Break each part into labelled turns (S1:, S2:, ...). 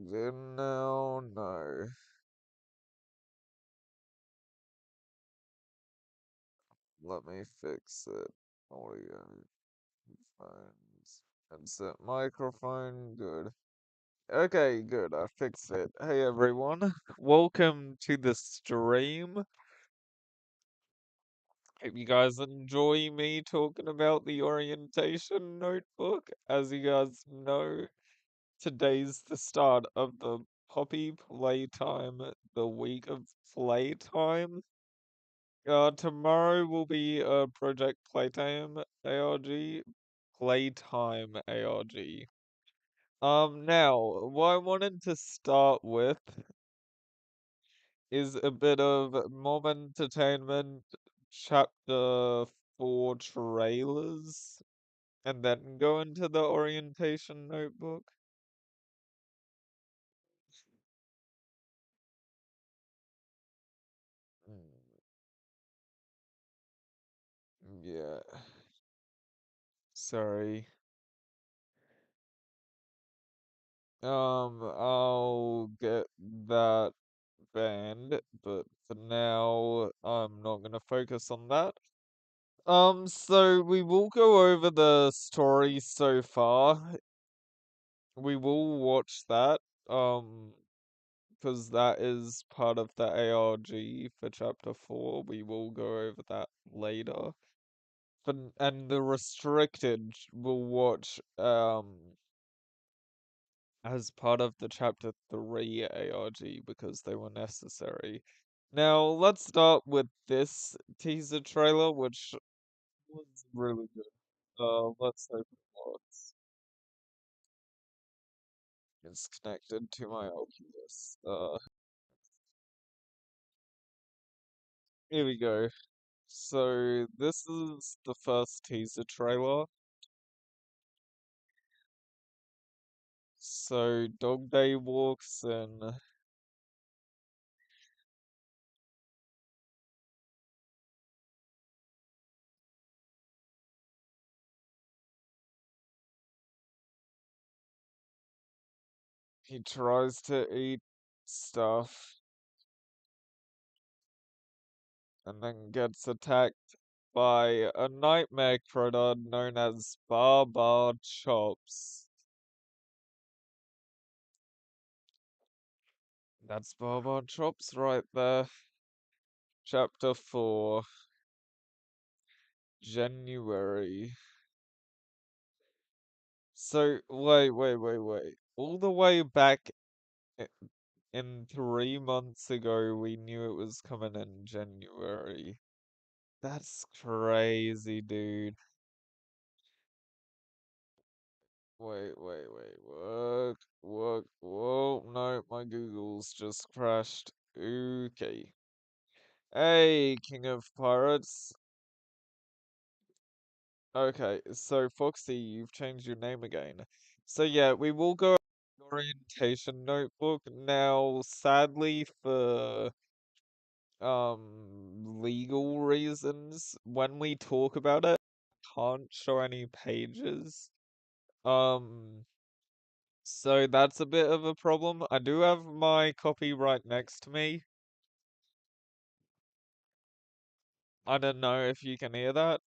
S1: Then now, no. Let me fix it. Audio, phones, headset, microphone, good. Okay, good, I fixed it. Hey everyone, welcome to the stream. Hope you guys enjoy me talking about the orientation notebook. As you guys know, today's the start of the Poppy Playtime, the week of Playtime. Tomorrow will be Project Playtime ARG. Playtime ARG. Now, what I wanted to start with is a bit of mob entertainment chapter 4 trailers, and then go into the orientation notebook. Yeah, sorry. I'll get that banned, but for now, I'm not gonna focus on that. So we will go over the story so far. We will watch that, because that is part of the ARG for chapter 4. We will go over that later. And the restricted will watch, as part of the chapter 3 ARG because they were necessary. Now, let's start with this teaser trailer, which was really good. Let's hope it works. It's connected to my Oculus. Here we go. So, this is the first teaser trailer. So, Dog Day walks in. He tries to eat stuff and then gets attacked by a nightmare critter known as Barbar Chops. That's Barbar Chops right there. Chapter 4, January. So, wait. All the way back i- in 3 months ago, we knew it was coming in January. That's crazy, dude. Work. Whoa, no, my Google's just crashed. Okay. Hey, King of Pirates. Okay, so Foxy, you've changed your name again. So yeah, we will go orientation notebook now. Sadly, for legal reasons, when we talk about it, I can't show any pages. Um, so that's a bit of a problem. I do have my copy right next to me. I don't know if you can hear that.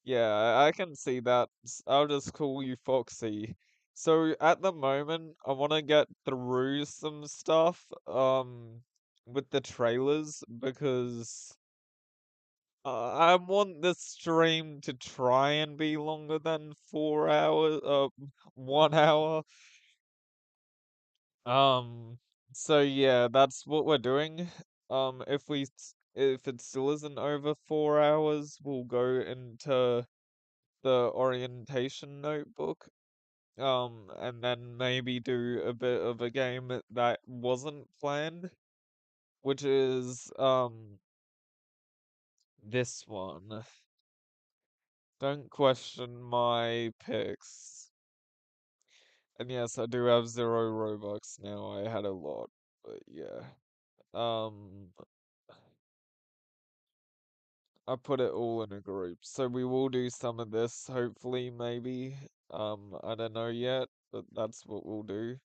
S1: Yeah, I can see that. I'll just call you Foxy. So at the moment, I want to get through some stuff with the trailers because I want the stream to try and be longer than 4 hours, 1 hour. Um, so yeah, that's what we're doing. If it still isn't over 4 hours, we'll go into the orientation notebook. And then maybe do a bit of a game that wasn't planned, which is this one. Don't question my picks. And yes, I do have 0 Robux now. I had a lot, but yeah. Um, I put it all in a group. So we will do some of this, hopefully, maybe. I don't know yet, but that's what we'll do.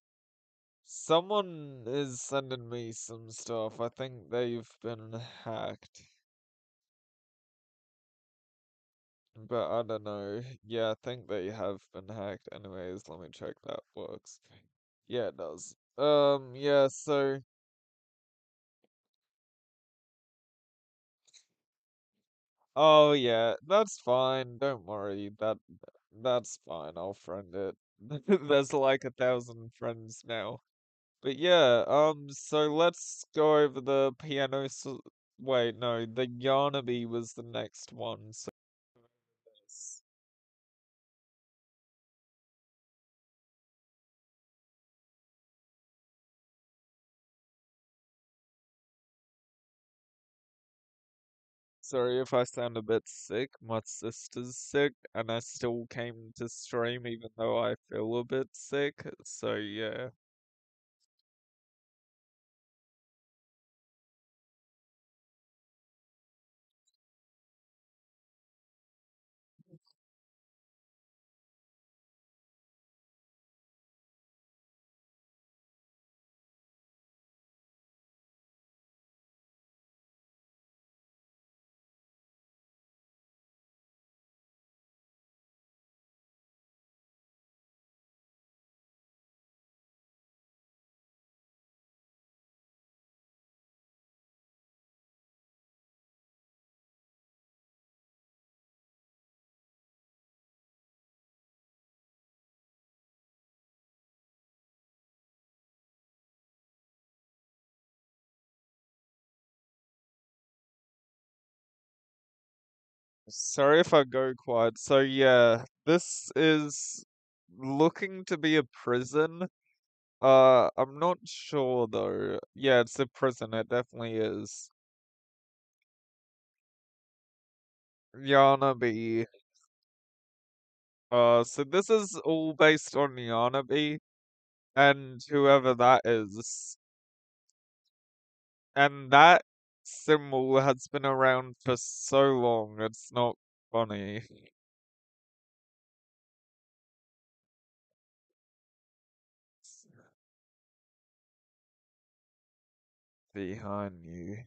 S1: Someone is sending me some stuff. I think they've been hacked. But I don't know. Yeah, I think they have been hacked. Anyways, let me check that works. Yeah, it does. Yeah, so oh yeah, that's fine. Don't worry. That's fine. I'll friend it. There's like 1,000 friends now. But yeah, so let's go over the piano. Wait, no, the Yarnaby was the next one. So yes. Sorry if I sound a bit sick. My sister's sick, and I still came to stream even though I feel a bit sick. So yeah. Sorry if I go quiet. So yeah, this is looking to be a prison. I'm not sure though. Yeah, it's a prison. It definitely is. Yarnaby. So this is all based on Yarnaby and whoever that is. And that symbol has been around for so long, it's not funny. Behind you.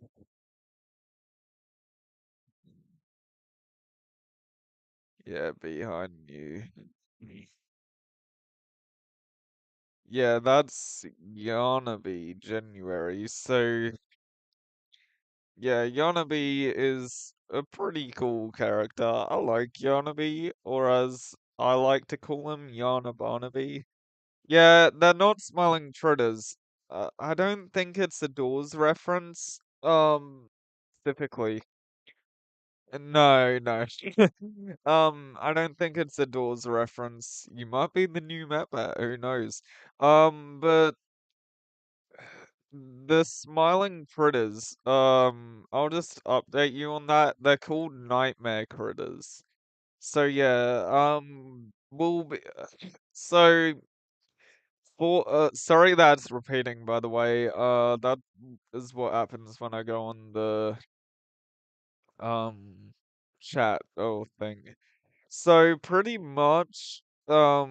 S1: Yeah, behind you. Yeah, that's Yarnaby, January. So, yeah, Yarnaby is a pretty cool character. I like Yarnaby, or as I like to call him, Yarna Barnaby. Yeah, they're not smiling fritters. I don't think it's a Doors reference, specifically. No, no. I don't think it's a Doors reference. You might be the new mapper, who knows? But the smiling critters, I'll just update you on that. They're called nightmare critters. So yeah, we'll be so sorry that's repeating by the way. That is what happens when I go on the um chat thing. So pretty much, they're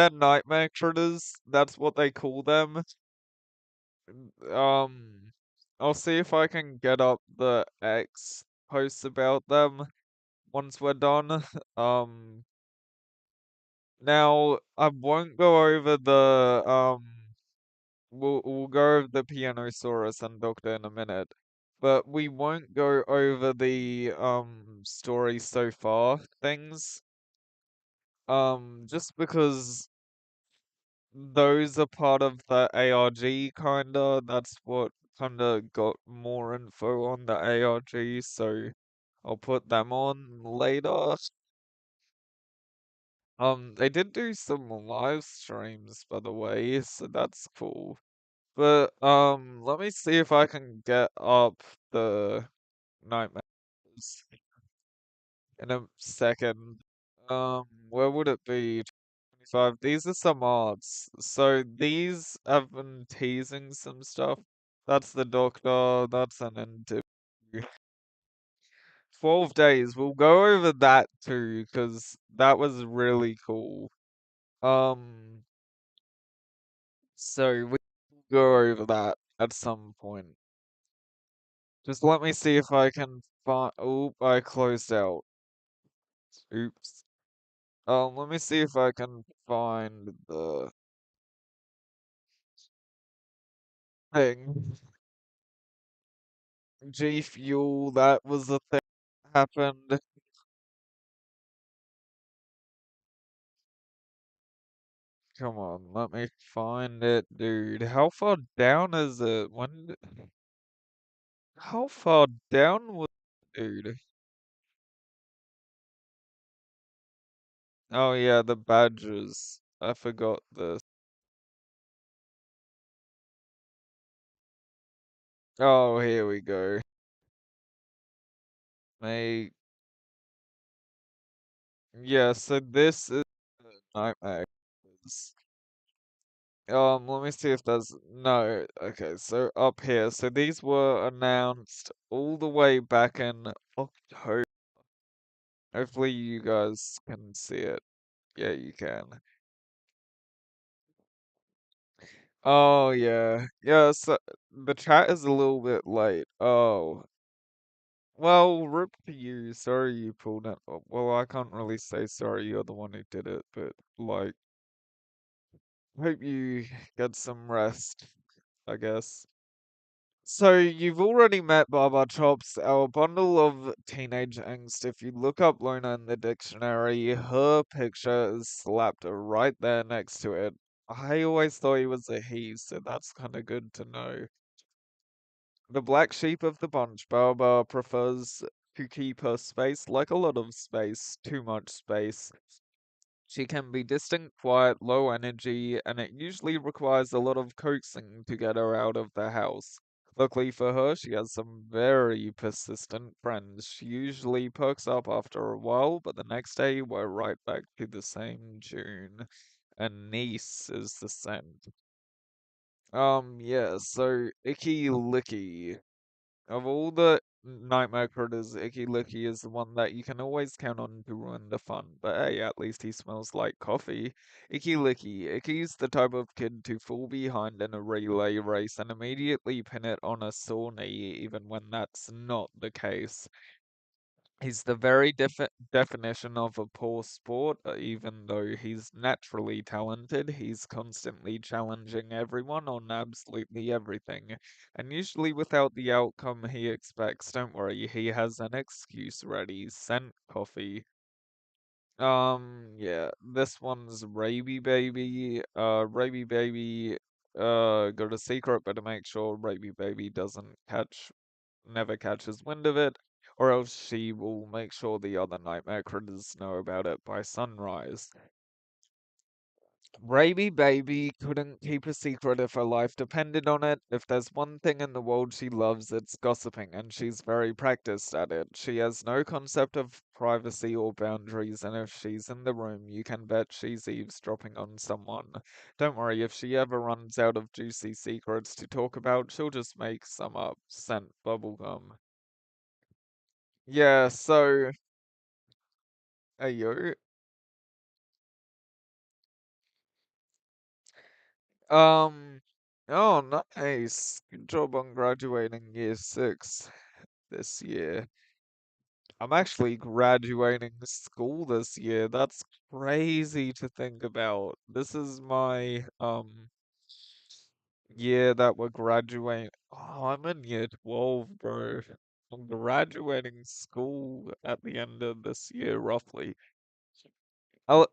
S1: nightmare critters. That's what they call them. Um, I'll see if I can get up the X posts about them once we're done. Now I won't go over the we'll go over the Pianosaurus and Doctor in a minute, but we won't go over the story so far things. Just because those are part of the ARG kinda. That's what kinda got more info on the ARG, so I'll put them on later. They did do some live streams, by the way, so that's cool. But let me see if I can get up the nightmares in a second. Where would it be? 25. These are some arts. So these have been teasing some stuff. That's the doctor. That's an interview. 12 days. We'll go over that too, because that was really cool. Um, so we can go over that at some point. Just let me see if I can find. Oh, I closed out. Oops. Let me see if I can find the thing. G Fuel, that was the thing that happened. Come on, let me find it, dude. How far down is it? How far down was it, dude? Oh yeah, the badges. I forgot this. Oh, here we go. Mate. Yeah, so this is Nightmare. Let me see if there's no. Okay, so up here. So these were announced all the way back in October. Hopefully you guys can see it. Yeah, you can. Oh yeah. Yeah, so the chat is a little bit late. Oh. Well, rip to you. Sorry you pulled it. Well, I can't really say sorry, you're the one who did it, but like, hope you get some rest, I guess. So you've already met Baba Chops, our bundle of teenage angst. If you look up Luna in the dictionary, her picture is slapped right there next to it. I always thought he was a he, so that's kind of good to know. The black sheep of the bunch, Baba prefers to keep her space like a lot of space, too much space. She can be distant, quiet, low energy, and it usually requires a lot of coaxing to get her out of the house. Luckily for her, she has some very persistent friends. She usually perks up after a while, but the next day we're right back to the same tune. And niece is the scent. Yeah, so Icky Licky. Of all the nightmare critters, Icky Licky is the one that you can always count on to ruin the fun. But hey, at least he smells like coffee. Icky Licky. Icky's the type of kid to fall behind in a relay race and immediately pin it on a sore knee, even when that's not the case. He's the very definition of a poor sport, even though he's naturally talented, he's constantly challenging everyone on absolutely everything, and usually without the outcome he expects. Don't worry, he has an excuse ready. Sent coffee. Yeah, this one's Raby Baby. Raby Baby, got a secret, but to make sure Raby Baby doesn't never catches wind of it, or else she will make sure the other nightmare critters know about it by sunrise. Raby Baby couldn't keep a secret if her life depended on it. If there's one thing in the world she loves, it's gossiping, and she's very practiced at it. She has no concept of privacy or boundaries, and if she's in the room, you can bet she's eavesdropping on someone. Don't worry, if she ever runs out of juicy secrets to talk about, she'll just make some up. Scent bubblegum. Yeah, so, yo. Um, oh, nice. Good job on graduating year six this year. I'm actually graduating school this year. That's crazy to think about. This is my, year that we're graduating. Oh, I'm in year 12, bro. I'm graduating school at the end of this year, roughly.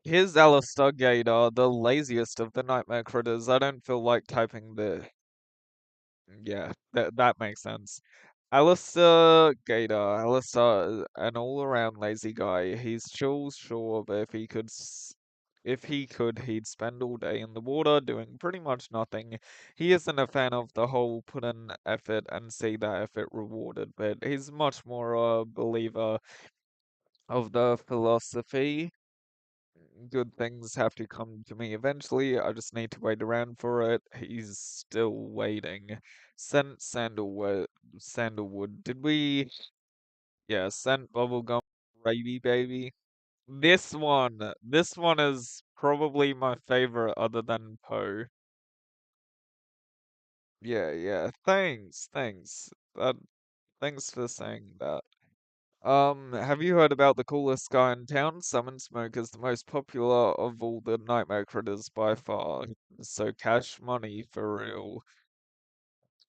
S1: Here's Alistair Gator, the laziest of the nightmare critters. I don't feel like typing the. Yeah, that makes sense. Alistair Gator, Alistair, an all-around lazy guy. He's chill, sure, but if he could, he'd spend all day in the water doing pretty much nothing. He isn't a fan of the whole put in effort and see that effort rewarded, but he's much more a believer of the philosophy. Good things have to come to me eventually. I just need to wait around for it. He's still waiting. Scent sandalwood. Did we? Yeah, scent bubblegum, gravy baby. This one is probably my favorite other than Poe. Yeah, yeah. Thanks. Thanks for saying that. Have you heard about the coolest guy in town? Summon Smoke is the most popular of all the nightmare critters by far. So cash money for real.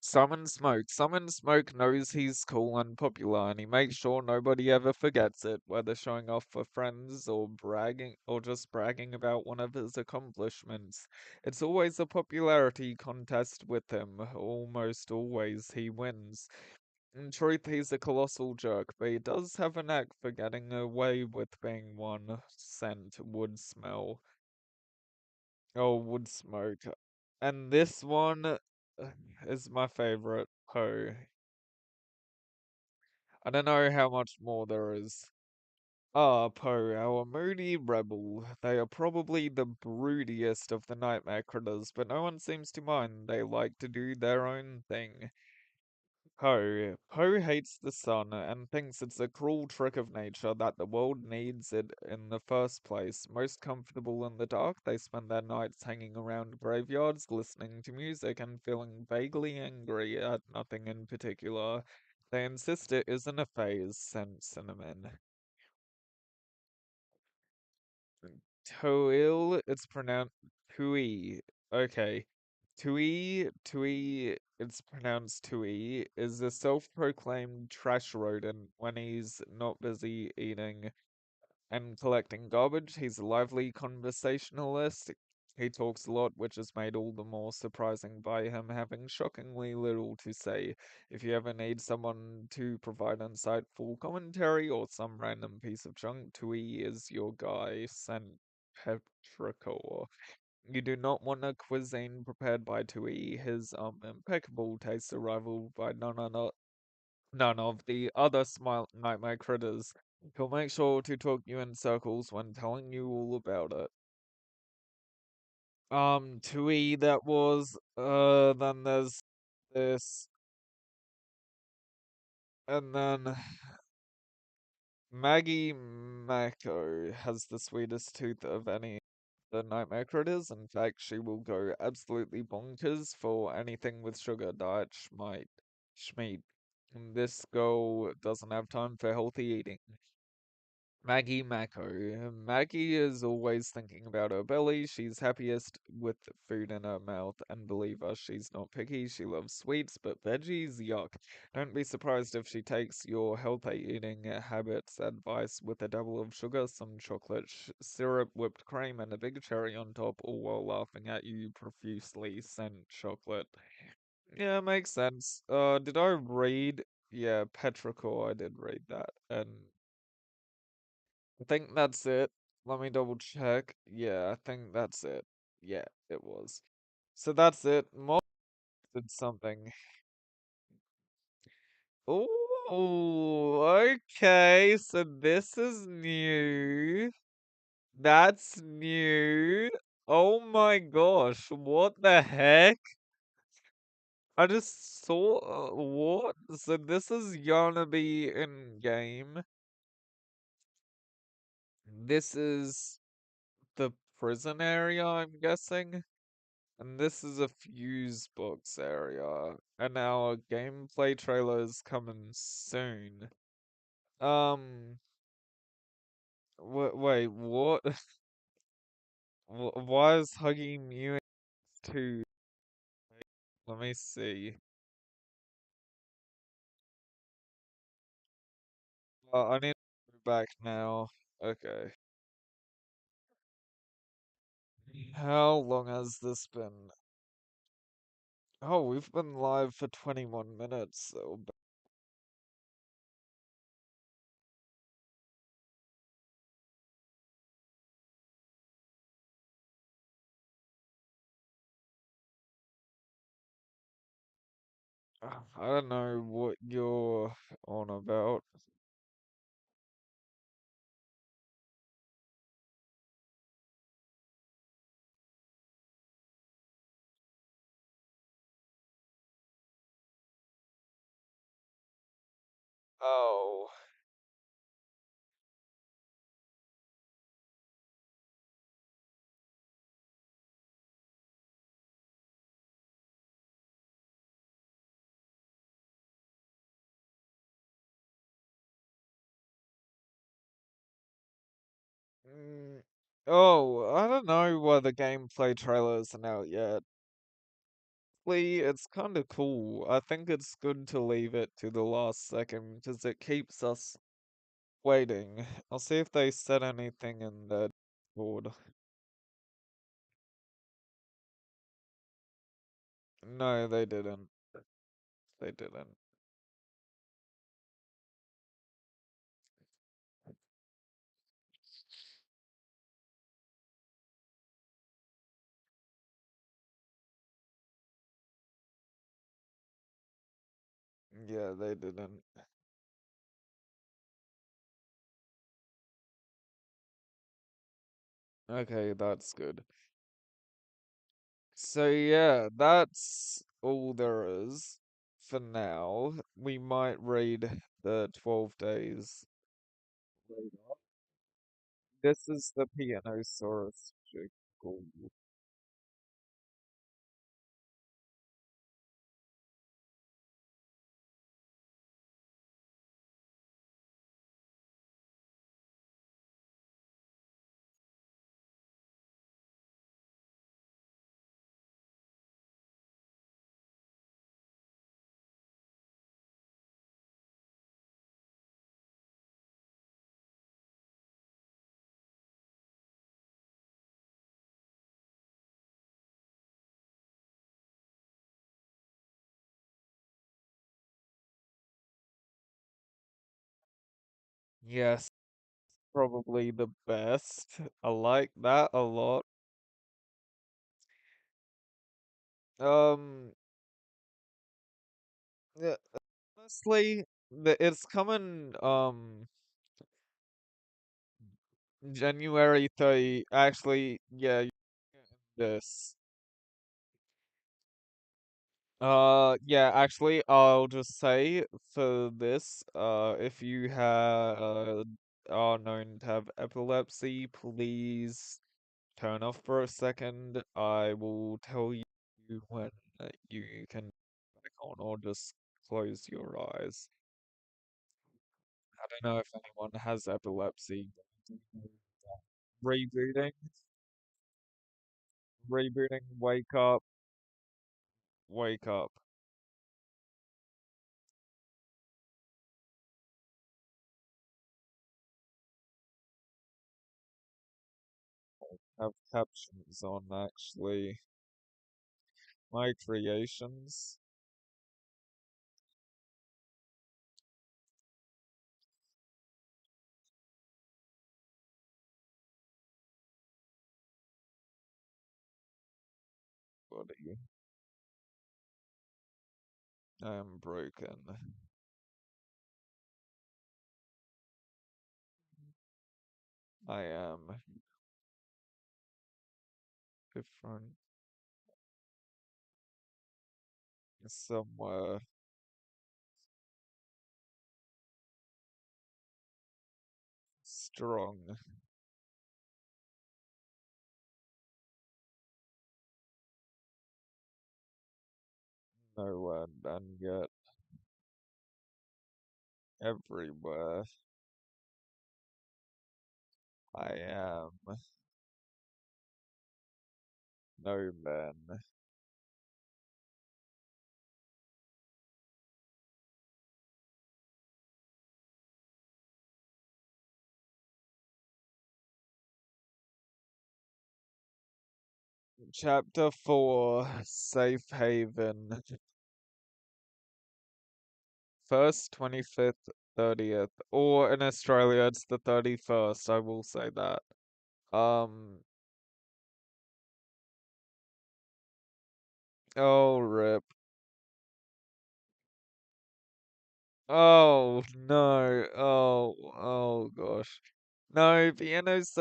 S1: Summon Smoke. Summon Smoke knows he's cool and popular, and he makes sure nobody ever forgets it, whether showing off for friends or bragging or just bragging about one of his accomplishments. It's always a popularity contest with him. Almost always he wins. In truth, he's a colossal jerk, but he does have a knack for getting away with being one. Scent, wood smell. Oh, wood smoke. And this one is my favorite, Poe. I don't know how much more there is. Ah, Poe, our moody rebel. They are probably the broodiest of the nightmare critters, but no one seems to mind. They like to do their own thing. Poe hates the sun and thinks it's a cruel trick of nature that the world needs it in the first place. Most comfortable in the dark, they spend their nights hanging around graveyards, listening to music, and feeling vaguely angry at nothing in particular. They insist it isn't a phase, sent cinnamon. Toil, it's pronounced Tui. Okay. Tui, it's pronounced Tui, is a self-proclaimed trash rodent when he's not busy eating and collecting garbage. He's a lively conversationalist. He talks a lot, which is made all the more surprising by him having shockingly little to say. If you ever need someone to provide insightful commentary or some random piece of junk, Tui is your guy. Sent Petrichor. You do not want a cuisine prepared by Tui. His impeccable taste are rivaled by none of the other smile nightmare critters. He'll make sure to talk you in circles when telling you all about it. Tui, that was, then there's this, and then Maggie Mako has the sweetest tooth of any of the nightmare critters. In fact, she will go absolutely bonkers for anything with sugar, diet, schmeat. This girl doesn't have time for healthy eating. Maggie Mako. Maggie is always thinking about her belly. She's happiest with food in her mouth. And believe us, she's not picky. She loves sweets, but veggies, yuck. Don't be surprised if she takes your healthy eating habits advice with a double of sugar, some chocolate syrup, whipped cream, and a big cherry on top, all while laughing at you profusely. Sent chocolate. Yeah, makes sense. Did I read? Yeah, Petrichor, I did read that. And I think that's it. Let me double check. Yeah, I think that's it. Yeah, it was. So that's it. Mo did something. Oh, okay. So this is new. That's new. Oh my gosh, what the heck? I just saw what? So this is gonna be in game. This is the prison area, I'm guessing. And this is a Fuse Box area, and our gameplay trailer is coming soon. Um, wait, what? Why is Huggy Mew 2? Let me see. I need to go back now. Okay. How long has this been? Oh, we've been live for 21 minutes. So I don't know what you're on about. Oh. Mm, oh, I don't know why the gameplay trailer isn't out yet. It's kind of cool. I think it's good to leave it to the last second because it keeps us waiting. I'll see if they said anything in the board. No, they didn't. They didn't. Yeah, they didn't. Okay, that's good. So yeah, that's all there is for now. We might read the 12 days later. This is the Pianosaurus jiggle. Yes, probably the best. I like that a lot. Um, yeah, honestly, it's coming January 30. Actually, yeah, this. Yeah, actually, I'll just say for this, if you are known to have epilepsy, please turn off for a second. I will tell you when you can back on, or just close your eyes. I don't know if anyone has epilepsy. Rebooting, rebooting, wake up. Have captions on actually. My creations. Body. I am broken. I am different somewhere strong. Nowhere and yet everywhere. I am no man. Chapter 4, Safe Haven. First, 25th, 30th. Or in Australia, it's the 31st, I will say that. Um, oh, rip. Oh, no. Oh gosh. No, Vienna's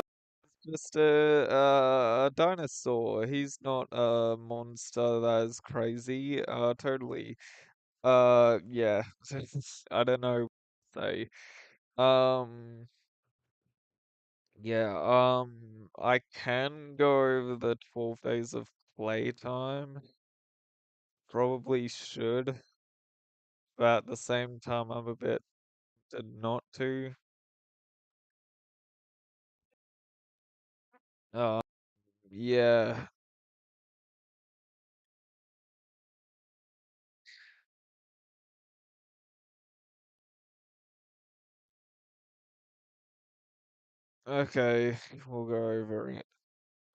S1: just a dinosaur. He's not a monster that is crazy. Totally. Yeah. I don't know what to say. Um, yeah, I can go over the 12 days of playtime. Probably should, but at the same time, I'm a bit not to. Uh, yeah. Okay, we'll go over it.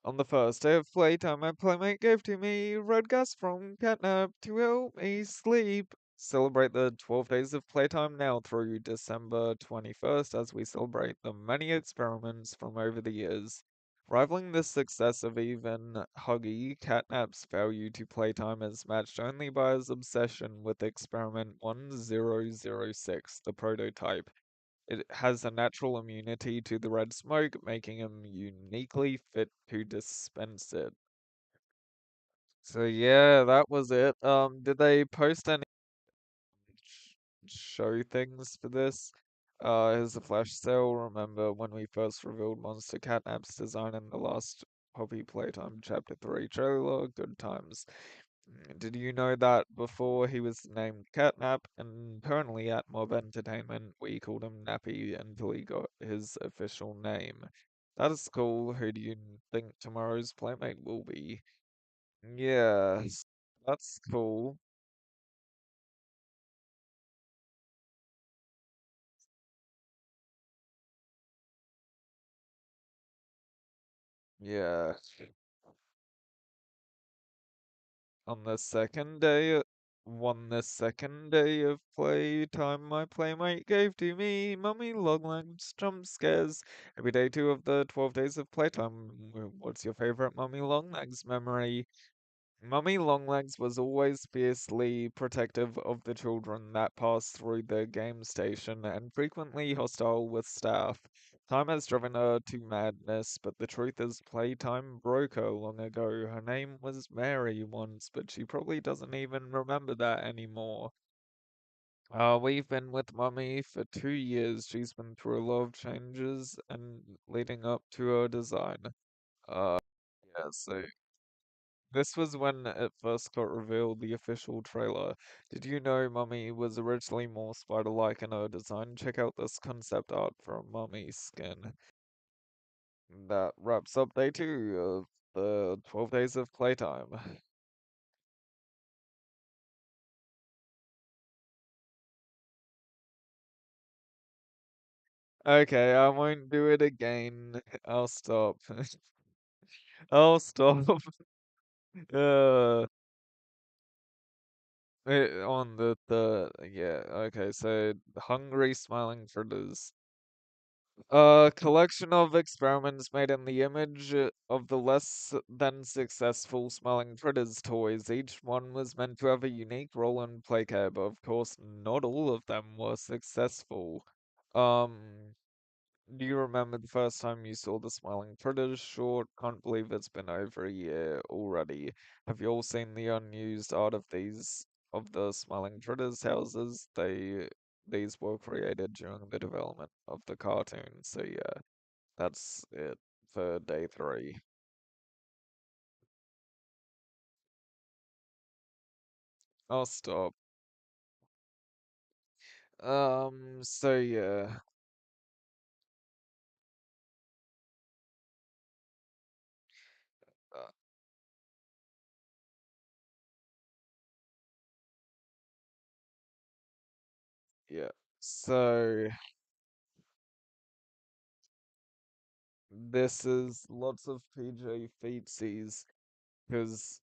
S1: On the first day of playtime, my playmate gave to me red gas from catnap to help me sleep. Celebrate the 12 days of playtime now through December 21st as we celebrate the many experiments from over the years. Rivaling the success of even Huggy, Catnap's value to playtime is matched only by his obsession with experiment 1006, the prototype. It has a natural immunity to the red smoke, making him uniquely fit to dispense it. So yeah, that was it. Did they post any show things for this? Here's the flash sale. Remember when we first revealed Monster Catnap's design in the last Poppy Playtime Chapter 3 trailer? Good times. Did you know that before he was named Catnap, and currently at Mob Entertainment, we called him Nappy until he got his official name? That is cool. Who do you think tomorrow's playmate will be? Yes, that's cool. Yeah. On the second day, on the second day of playtime, my playmate gave to me Mummy Longlegs jump scares. Every day two of the 12 days of playtime. What's your favorite Mummy Longlegs memory? Mummy Longlegs was always fiercely protective of the children that passed through the game station and frequently hostile with staff. Time has driven her to madness, but the truth is Playtime broke her long ago. Her name was Mary once, but she probably doesn't even remember that anymore. We've been with Mummy for 2 years. She's been through a lot of changes and leading up to her design. Uh, yeah, so this was when it first got revealed, the official trailer. Did you know Mummy was originally more spider-like in her design? Check out this concept art for Mummy's skin. That wraps up day two of the 12 days of playtime. Okay, I won't do it again. I'll stop. I'll stop. Uh, on yeah, okay, so hungry smiling critters. A collection of experiments made in the image of the less than successful Smiling Critters toys. Each one was meant to have a unique role and play care, but of course, not all of them were successful. Um, do you remember the first time you saw the Smiling Critters short? Can't believe it's been over a year already. Have you all seen the unused art of the Smiling Critters houses? These were created during the development of the cartoon. So yeah, that's it for day three. I'll stop. So yeah, uh, yeah. So this is lots of PJ feetsies because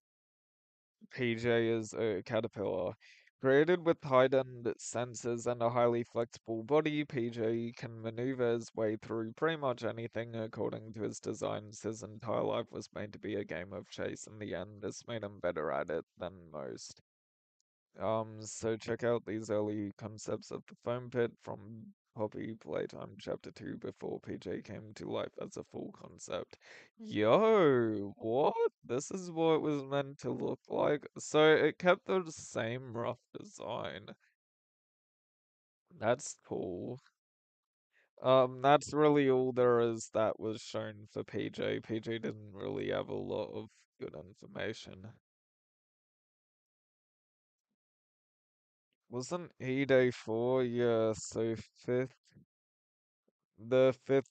S1: PJ is a caterpillar. Created with heightened senses and a highly flexible body, PJ can maneuver his way through pretty much anything according to his designs. His entire life was made to be a game of chase. In the end, it's made him better at it than most. So check out these early concepts of the foam pit from Poppy Playtime Chapter 2 before PJ came to life as a full concept. Yo, what? This is what it was meant to look like. So it kept the same rough design. That's cool. That's really all there is that was shown for PJ. PJ didn't really have a lot of good information. Wasn't he day four? Yeah, so fifth. The fifth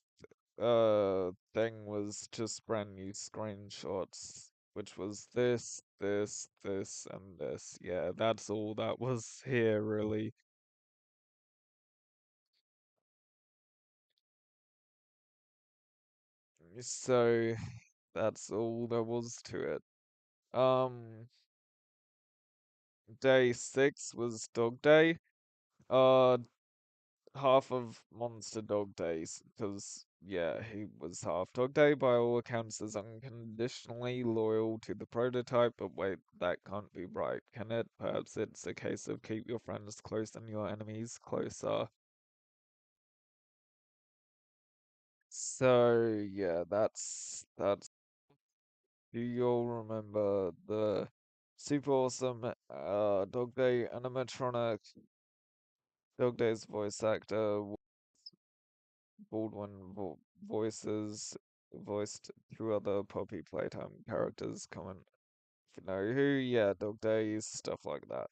S1: thing was just brand new screenshots, which was this, and this. Yeah, that's all that was here, really. So that's all there was to it. Um, Day 6 was Dog Day. Uh, Half of Monster Dog Days, because, yeah, he was half Dog Day. By all accounts, is unconditionally loyal to the prototype, but wait, that can't be right, can it? Perhaps it's a case of keep your friends close and your enemies closer. So, yeah, that's. Do you all remember the super awesome Dog Day animatronic? Dog Day's voice actor Baldwin voices voiced two other Poppy Playtime characters. Comment if you know who. Yeah, Dog Days, stuff like that.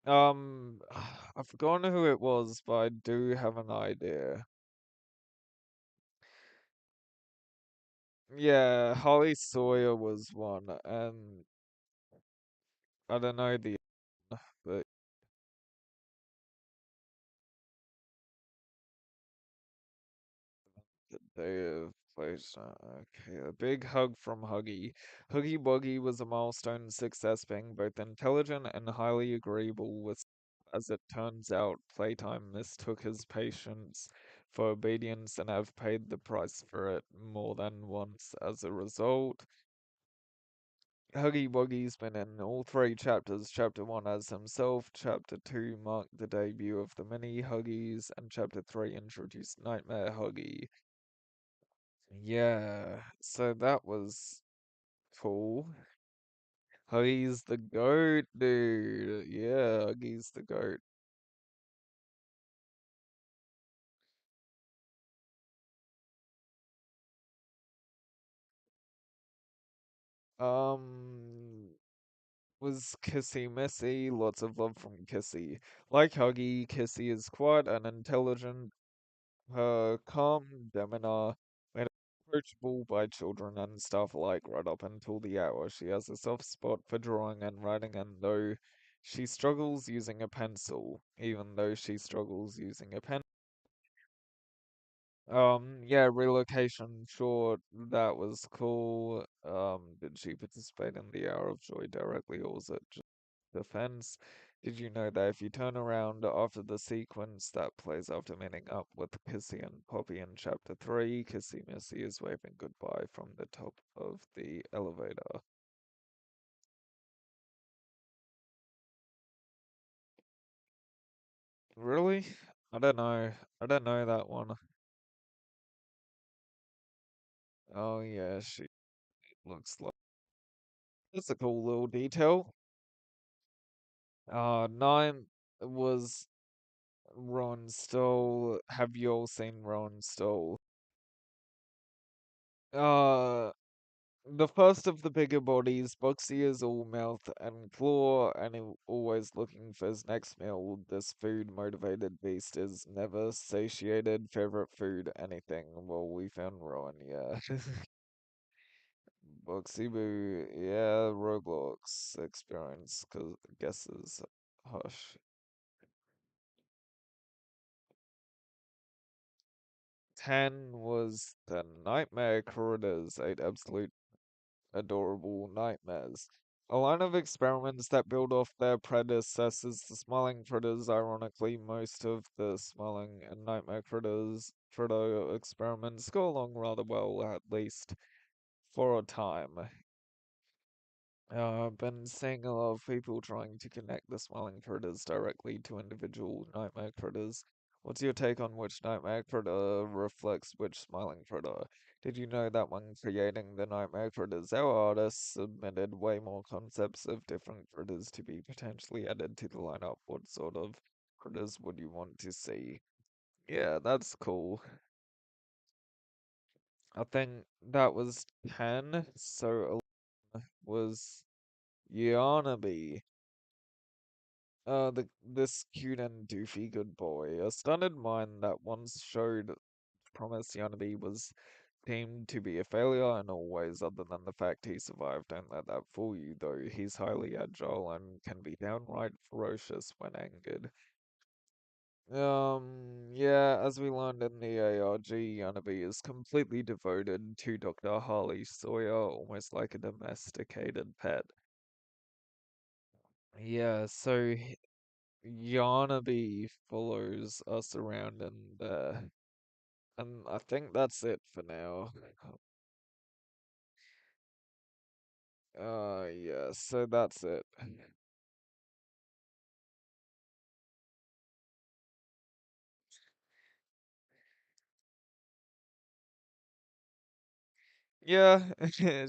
S1: I've forgotten who it was, but I do have an idea. Yeah, Holly Sawyer was one, and I don't know the, but they have placed. Okay, a big hug from Huggy. Huggy Wuggy was a milestone success, being both intelligent and highly agreeable with. As it turns out, Playtime mistook his patience for obedience and have paid the price for it more than once as a result. Huggy Wuggy's been in all three chapters. Chapter 1 as himself, Chapter 2 marked the debut of the mini Huggies, and Chapter 3 introduced Nightmare Huggy. Yeah, so that was cool. Huggy's the goat, dude. Yeah, Huggy's the goat. Um, was Kissy messy? Lots of love from Kissy. Like Huggy, Kissy is quiet and intelligent. Her calm demeanor made her approachable by children and stuff like right up until the hour. She has a soft spot for drawing and writing, and though she struggles using a pencil, even though she struggles using a pen. Yeah, relocation, sure, that was cool. Did she participate in the Hour of Joy directly, or was it just defense? Did you know that if you turn around after the sequence that plays after meeting up with Kissy and Poppy in Chapter 3, Kissy Missy is waving goodbye from the top of the elevator? Really? I don't know. I don't know that one. Oh yeah, she looks like that's a cool little detail. 9 was Ron Stoll. Have you all seen Ron Stoll? Uh, the first of the bigger bodies, Boxy is all mouth and claw, and always looking for his next meal. This food-motivated beast is never satiated. Favorite food, anything. Well, we found Rowan, yeah. Boxy Boo, yeah, Roblox experience, cause guesses. Hush. 10 was the Nightmare Critters, 8 absolute adorable nightmares. A line of experiments that build off their predecessors, the Smiling Critters. Ironically, most of the Smiling and Nightmare Critter experiments go along rather well, at least for a time. I've been seeing a lot of people trying to connect the Smiling Critters directly to individual Nightmare Critters. What's your take on which Nightmare Critter reflects which Smiling Critter? Did you know that when creating the Nightmare Critters, our artists submitted way more concepts of different critters to be potentially added to the lineup? What sort of critters would you want to see? Yeah, that's cool. I think that was 10, so 11 was Yarnaby. This cute and doofy good boy. A stunted mind that once showed promise Yarnaby was deemed to be a failure in all ways other than the fact he survived. Don't let that fool you, though. He's highly agile and can be downright ferocious when angered. Yeah, as we learned in the ARG, Yanabe is completely devoted to Dr. Harley Sawyer, almost like a domesticated pet. Yeah, so Yanabe follows us around and I think that's it for now. Yeah, so that's it. Yeah,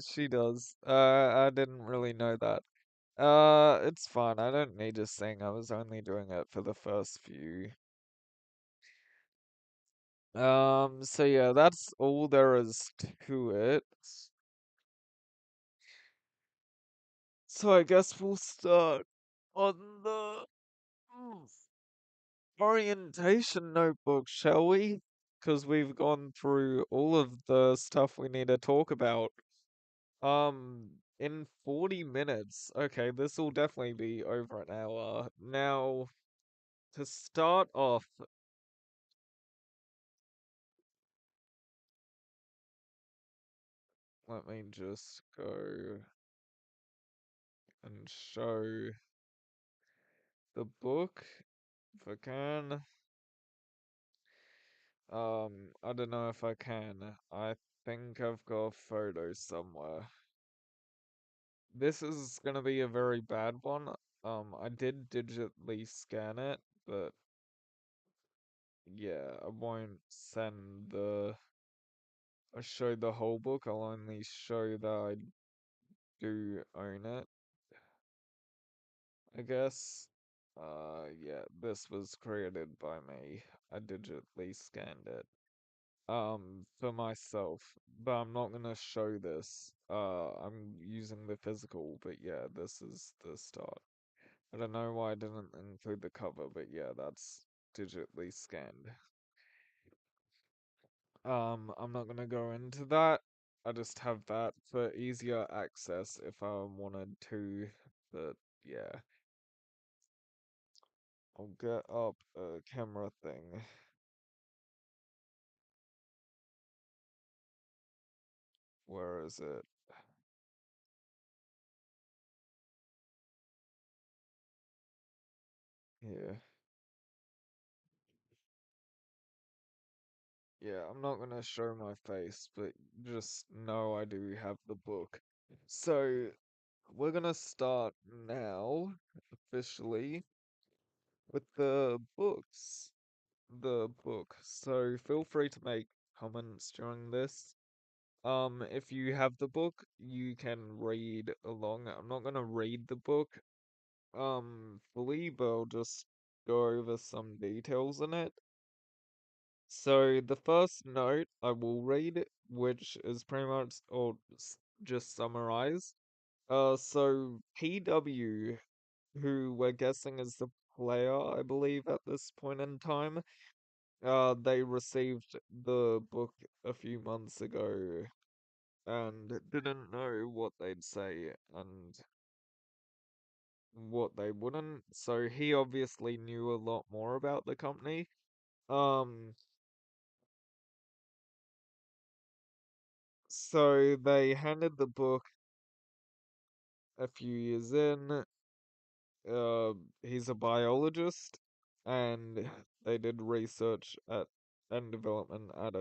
S1: she does. I didn't really know that. It's fine. I don't need to sing. I was only doing it for the first few. So yeah, that's all there is to it. So I guess we'll start on the orientation notebook, shall we? Because we've gone through all of the stuff we need to talk about. In 40 minutes. Okay, this will definitely be over an hour. Now, to start off, let me just go and show the book if I can. I don't know if I can. I think I've got a photo somewhere. This is gonna be a very bad one. I did digitally scan it, but yeah, I won't send I show the whole book. I'll only show that I do own it, I guess. Yeah, this was created by me. I digitally scanned it. For myself, but I'm not gonna show this. I'm using the physical, but yeah, this is the start. I don't know why I didn't include the cover, but yeah, that's digitally scanned. I'm not gonna go into that. I just have that for easier access if I wanted to, but yeah. I'll get up a camera thing. Where is it? Here. Yeah, I'm not gonna show my face, but just know I do have the book. So, we're gonna start now, officially, with the books. The book. So, feel free to make comments during this. If you have the book, you can read along. I'm not gonna read the book, fully, but I'll just go over some details in it. So the first note I will read, which is pretty much or just summarize. So PW, who we're guessing is the player, I believe, at this point in time. They received the book a few months ago and didn't know what they'd say and what they wouldn't. So he obviously knew a lot more about the company. Um, so they handed the book a few years in. Uh, he's a biologist, and they did research at and development at a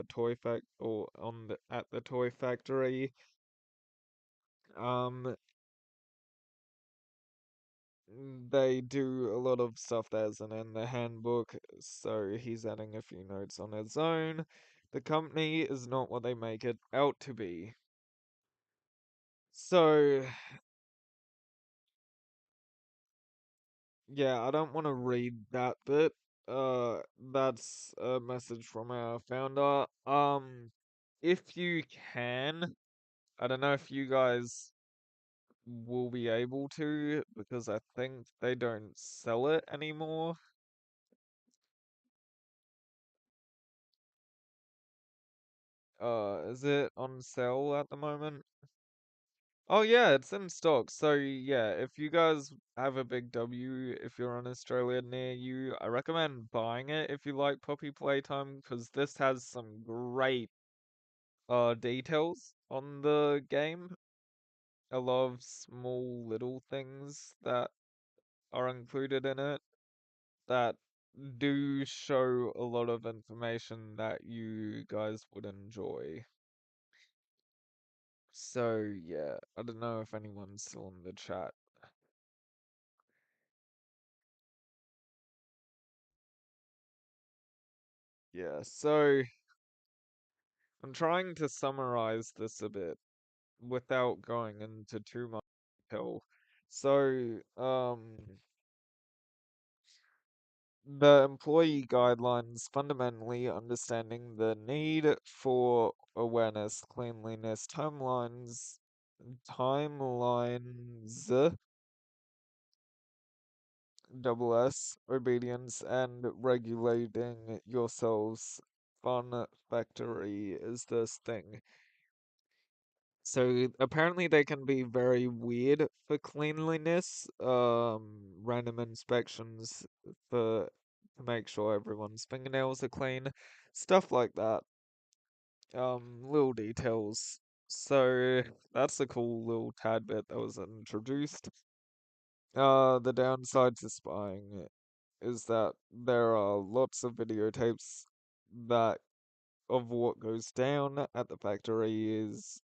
S1: at the toy factory. Um, they do a lot of stuff that isn't in the handbook, so he's adding a few notes on his own. The company is not what they make it out to be. So, yeah, I don't want to read that bit. That's a message from our founder. If you can, I don't know if you guys will be able to because I think they don't sell it anymore. Is it on sale at the moment? Oh yeah, it's in stock. So yeah, if you guys have a big W, if you're in Australia near you, I recommend buying it if you like Poppy Playtime, because this has some great details on the game. A lot of small little things that are included in it that do show a lot of information that you guys would enjoy. So yeah, I don't know if anyone's still in the chat. Yeah, so I'm trying to summarize this a bit without going into too much detail. So, the employee guidelines fundamentally understanding the need for awareness, cleanliness, timelines, double S, obedience, and regulating yourselves. Fun factory is this thing. So apparently they can be very weird for cleanliness. Random inspections for to make sure everyone's fingernails are clean, stuff like that. Little details. So that's a cool little tad bit that was introduced. The downside to spying is that there are lots of videotapes that of what goes down at the factory is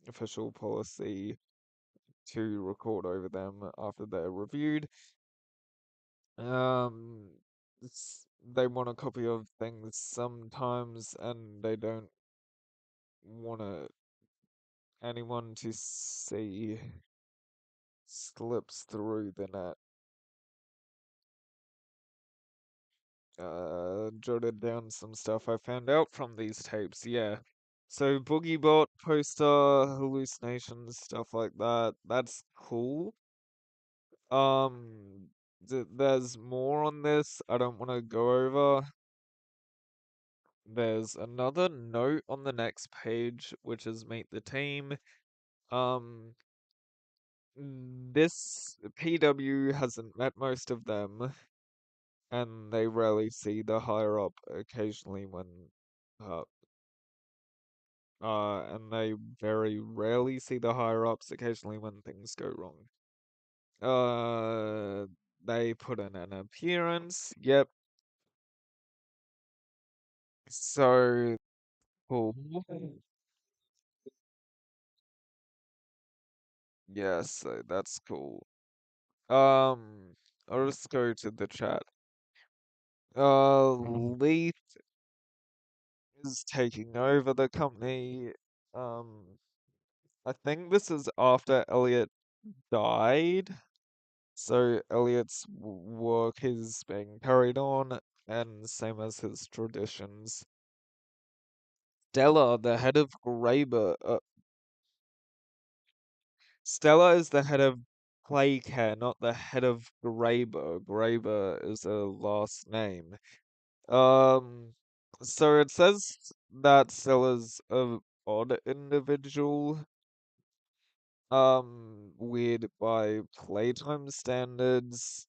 S1: official policy to record over them after they're reviewed. Um, they want a copy of things sometimes, and they don't want anyone to see slips through the net. Jotted down some stuff I found out from these tapes, yeah. So Boogiebot, poster, hallucinations, stuff like that. That's cool. There's more on this I don't want to go over. There's another note on the next page, which is meet the team. Um, this PW hasn't met most of them, and they rarely see the higher up occasionally when, uh, and they very rarely see the higher ups occasionally when things go wrong. Uh, they put in an appearance. Yep. So cool. Yes, so that's cool. Um, I'll just go to the chat. Leaf is taking over the company. Um, I think this is after Elliot died. So Elliot's work is being carried on, and same as his traditions. Stella, the head of Graber. Stella is the head of Playcare, not the head of Graber. Graber is a last name. Um, so it says that Stella's a odd individual. Weird by Playtime standards.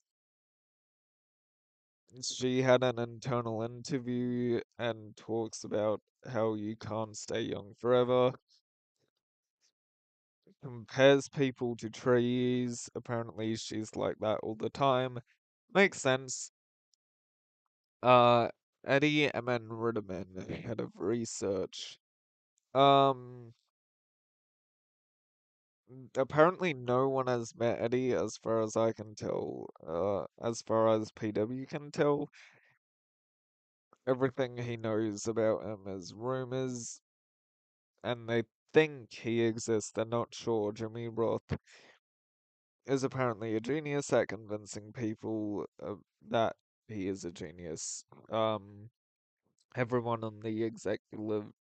S1: She had an internal interview and talks about how you can't stay young forever. Compares people to trees. Apparently, she's like that all the time. Makes sense. Uh, Eddie M.N. Ritterman, head of research. Um, Apparently no one has met Eddie as far as I can tell. As far as PW can tell, everything he knows about him is rumors, and they think he exists. They're not sure. Jimmy Roth is apparently a genius at convincing people that he is a genius. Everyone on the executive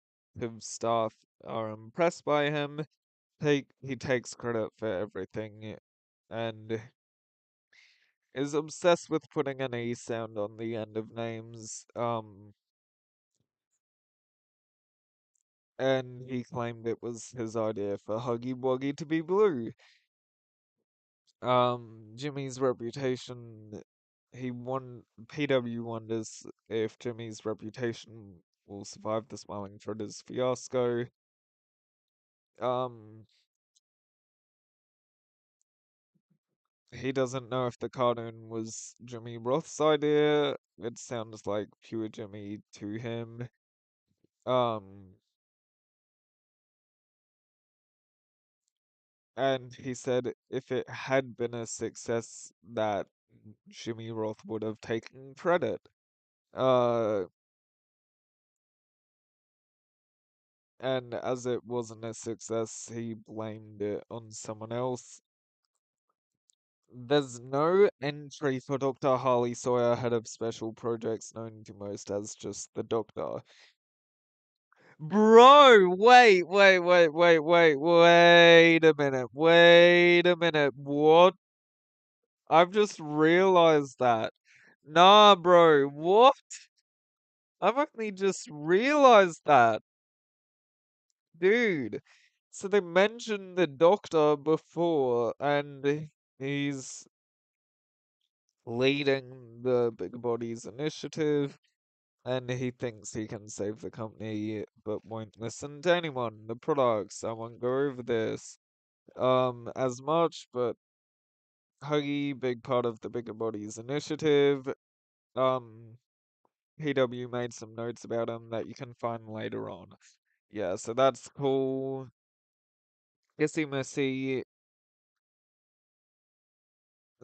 S1: staff are impressed by him. He takes credit for everything and is obsessed with putting an E sound on the end of names. and he claimed it was his idea for Huggy Wuggy to be blue. Jimmy's reputation, PW wonders if Jimmy's reputation will survive the Smiling Fritters fiasco. Um, he doesn't know if the cartoon was Jimmy Roth's idea. It sounds like pure Jimmy to him. Um, and he said if it had been a success, that Jimmy Roth would have taken credit. Uh, and as it wasn't a success, he blamed it on someone else. There's no entry for Dr. Harley Sawyer, head of special projects, known to most as just the Doctor. Bro, wait a minute, wait a minute. What? I've just realized that. Nah, bro, what? I've only just realized that. Dude. So they mentioned the Doctor before, and he's leading the Big Bodies initiative, and he thinks he can save the company, but won't listen to anyone. The products, I won't go over this as much, but Huggy, big part of the Bigger Bodies initiative. Um, PW made some notes about him that you can find later on. Yeah, so that's cool. Issy Missy.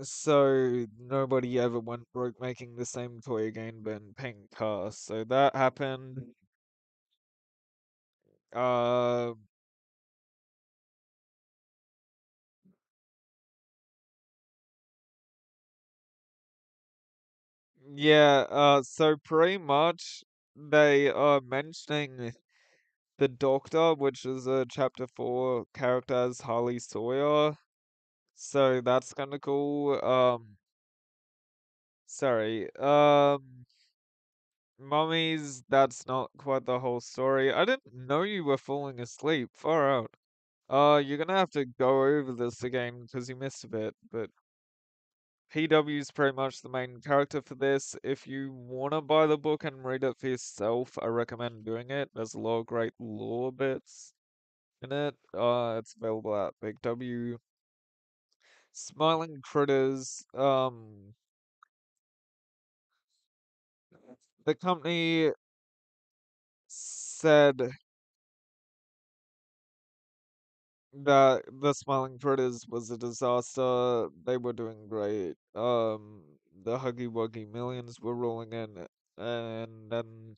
S1: So nobody ever went broke making the same toy again, but in pink cast. So that happened. Uh, yeah. So pretty much they are mentioning the Doctor, which is a chapter 4 character as Harley Sawyer. So that's kind of cool. Sorry. Mummies, that's not quite the whole story. I didn't know you were falling asleep. Far out. You're gonna have to go over this again because you missed a bit, but PW is pretty much the main character for this. If you wanna buy the book and read it for yourself, I recommend doing it. There's a lot of great lore bits in it. It's available at Big W. Smiling Critters, the company said that the Smiling Critters was a disaster. They were doing great. The Huggy Wuggy millions were rolling in, and then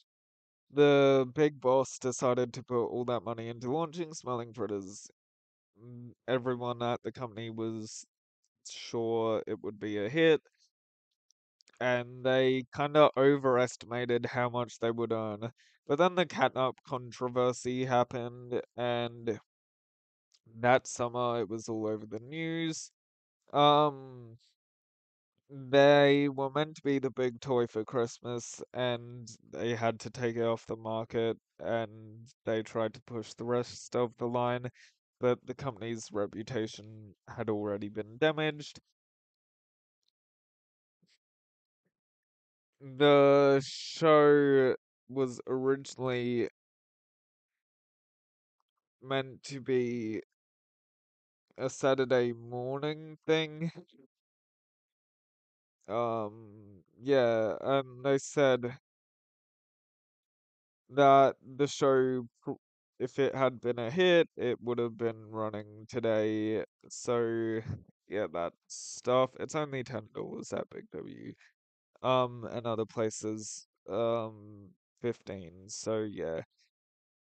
S1: the big boss decided to put all that money into launching Smiling Critters. Everyone at the company was sure it would be a hit, and they kind of overestimated how much they would earn. But then the catnap controversy happened, and that summer it was all over the news. Um, they were meant to be the big toy for Christmas, and they had to take it off the market, and they tried to push the rest of the line, but the company's reputation had already been damaged. The show was originally meant to be a Saturday morning thing. Yeah, and they said that the show, if it had been a hit, it would have been running today. So, yeah, that stuff. It's only $10 at Big W. And other places, 15. So, yeah.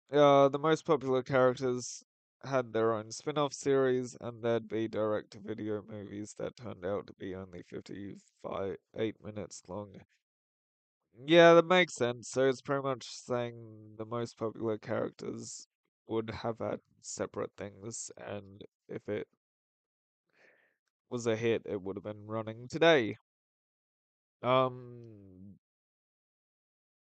S1: The most popular characters had their own spin-off series, and there'd be direct-to-video movies that turned out to be only 8 minutes long. Yeah, that makes sense. So it's pretty much saying the most popular characters would have had separate things, and if it was a hit, it would have been running today. Um,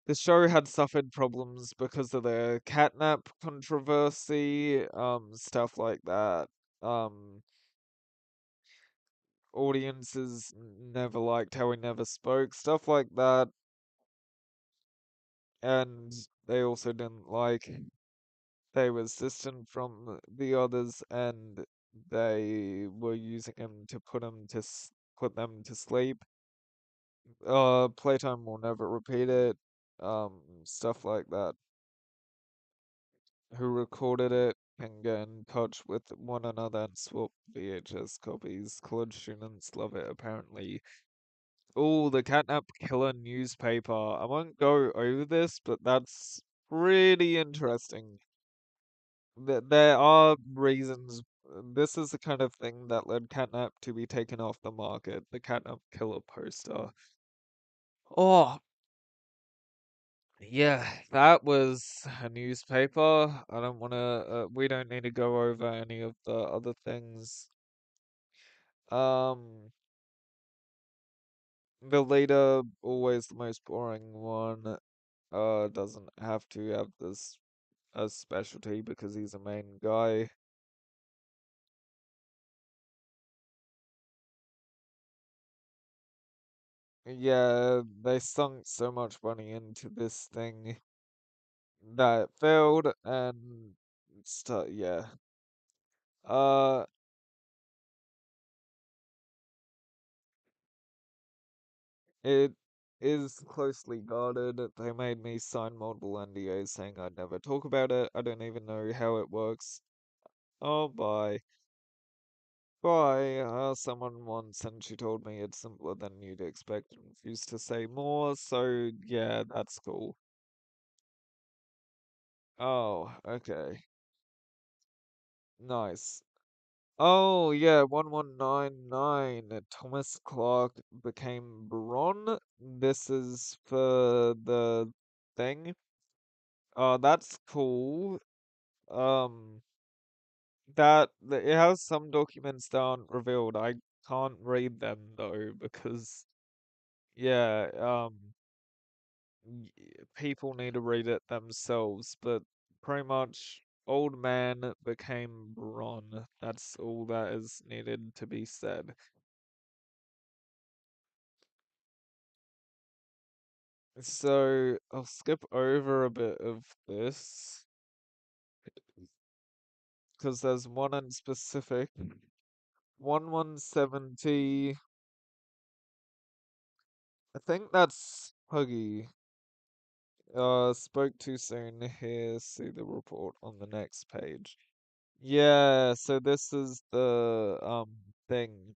S1: the show had suffered problems because of the catnap controversy, stuff like that. Um, Audiences never liked how he never spoke, stuff like that, and they also didn't like they was distant from the others, and they were using him to put them to sleep. Playtime will never repeat it. Stuff like that. Who recorded it can get in touch with one another and swap VHS copies. College students love it, apparently. Oh, the Catnap Killer newspaper. I won't go over this, but that's pretty interesting. There are reasons. This is the kind of thing that led Catnap to be taken off the market. The Catnap Killer poster. Oh, yeah, that was a newspaper. I don't want to. We don't need to go over any of the other things. Um, the leader, always the most boring one. Doesn't have to have this as specialty because he's a main guy. Yeah, they sunk so much money into this thing that it failed, and stuff. Yeah. Uh, it is closely guarded. They made me sign multiple NDAs saying I'd never talk about it. I don't even know how it works. Oh, bye. Bye. Someone once and she told me it's simpler than you'd expect and refused to say more, so yeah, that's cool. Oh, okay. Nice. Oh, yeah, 1199. Thomas Clark became Bron. This is for the thing. Oh, that's cool. Um, it has some documents that aren't revealed. I can't read them though because yeah, people need to read it themselves. But pretty much, old man became Bron. That's all that is needed to be said. So I'll skip over a bit of this because there's one in specific. 1170. I think that's Huggy. Spoke too soon. Here, see the report on the next page. Yeah, so this is the thing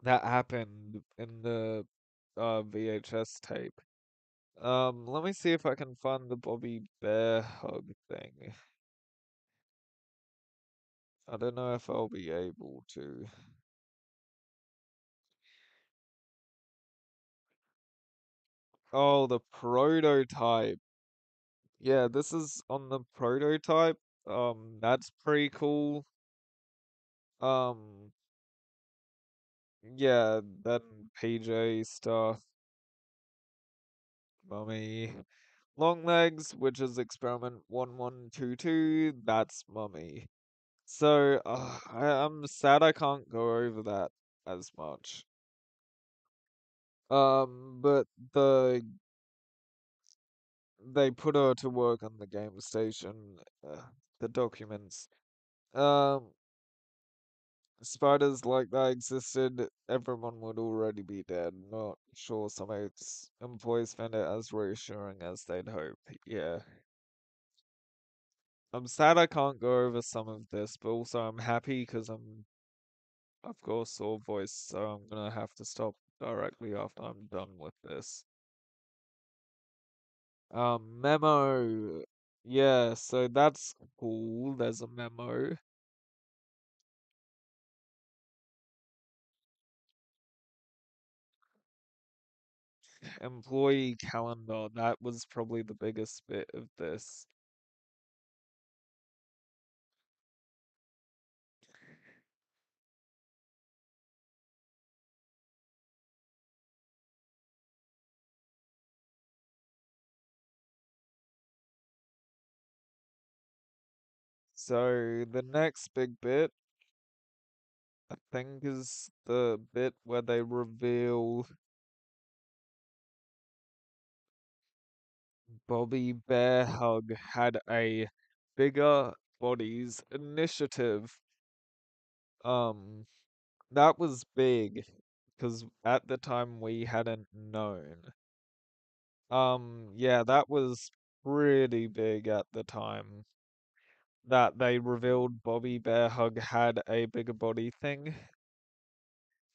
S1: that happened in the VHS tape. Let me see if I can find the Bobby Bear hug thing. I don't know if I'll be able to. Oh, the prototype. Yeah, this is on the prototype. That's pretty cool. Um, yeah, then PJ stuff, Mummy. Long legs, which is experiment 1122, that's Mummy. So, I'm sad I can't go over that as much. But they put her to work on the game station, the documents. Um, Spiders like that existed, everyone would already be dead. Not sure some employees found it as reassuring as they'd hope. Yeah. I'm sad I can't go over some of this, but also I'm happy because I've got a sore voice, so I'm gonna have to stop directly after I'm done with this. Memo. Yeah, so that's cool. There's a memo. Employee calendar. That was probably the biggest bit of this. So the next big bit, I think, is the bit where they reveal Bobby Bear Hug had a bigger bodies initiative. Um, that was big because at the time we hadn't known. Yeah, that was pretty big at the time that they revealed Bobby Bear Hug had a bigger body thing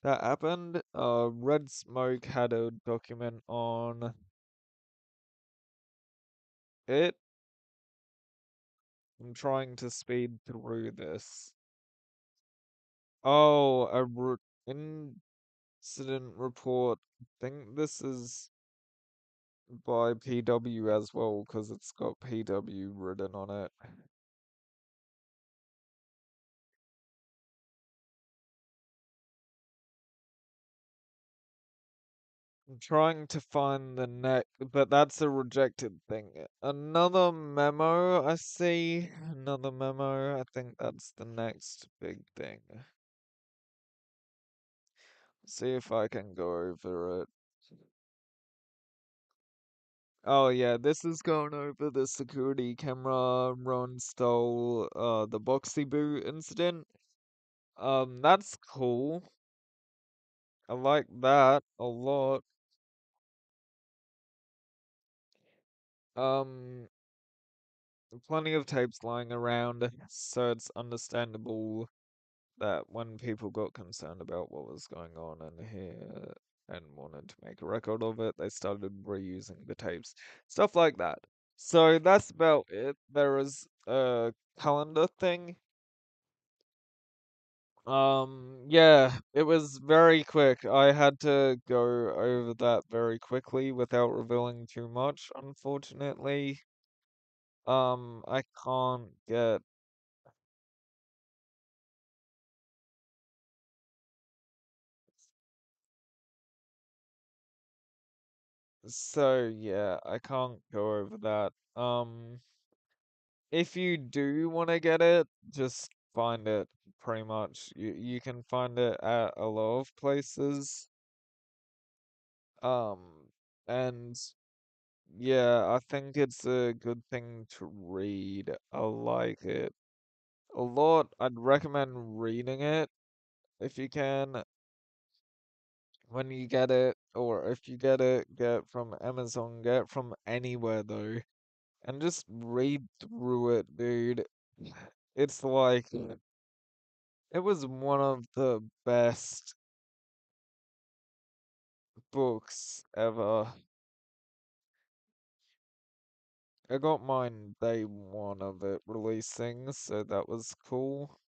S1: that happened. Red Smoke had a document on it. I'm trying to speed through this. Oh, incident report. I think this is by PW as well, because it's got PW written on it. I'm trying to find the next, but that's a rejected thing. Another memo, I see. Another memo. I think that's the next big thing. See if I can go over it. Oh yeah, this is going over the security camera Ron stole the Boxy Boo incident. That's cool. I like that a lot. Um, plenty of tapes lying around, so it's understandable that when people got concerned about what was going on in here and wanted to make a record of it, they started reusing the tapes. Stuff like that. So that's about it. There is a calendar thing. Yeah, it was very quick. I had to go over that very quickly without revealing too much, unfortunately. I can't get. So yeah, I can't go over that. If you do want to get it, just find it pretty much. You can find it at a lot of places. Um, and yeah, I think it's a good thing to read. I like it a lot. I'd recommend reading it if you can when you get it, or if you get it, get from Amazon, get from anywhere though, and just read through it, dude. It's like it was one of the best books ever. I got mine day one of it releasing, so that was cool.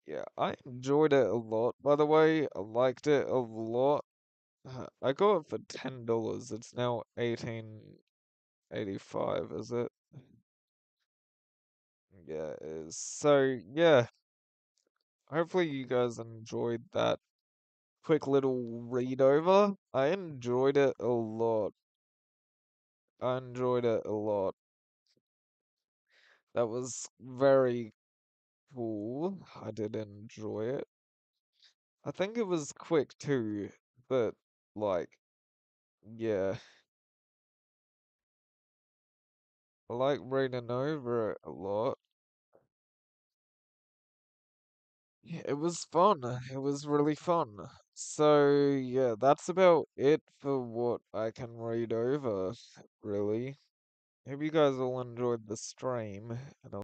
S1: Yeah, I enjoyed it a lot. By the way, I liked it a lot. I got it for $10. It's now 18.85, is it? Yeah, it is. So yeah, hopefully you guys enjoyed that quick little read over. I enjoyed it a lot. I enjoyed it a lot. That was very cool. I did enjoy it. I think it was quick too, but like, yeah, I like reading over it a lot. Yeah, it was fun. It was really fun. So, yeah, that's about it for what I can read over, really. Hope you guys all enjoyed the stream, and I'll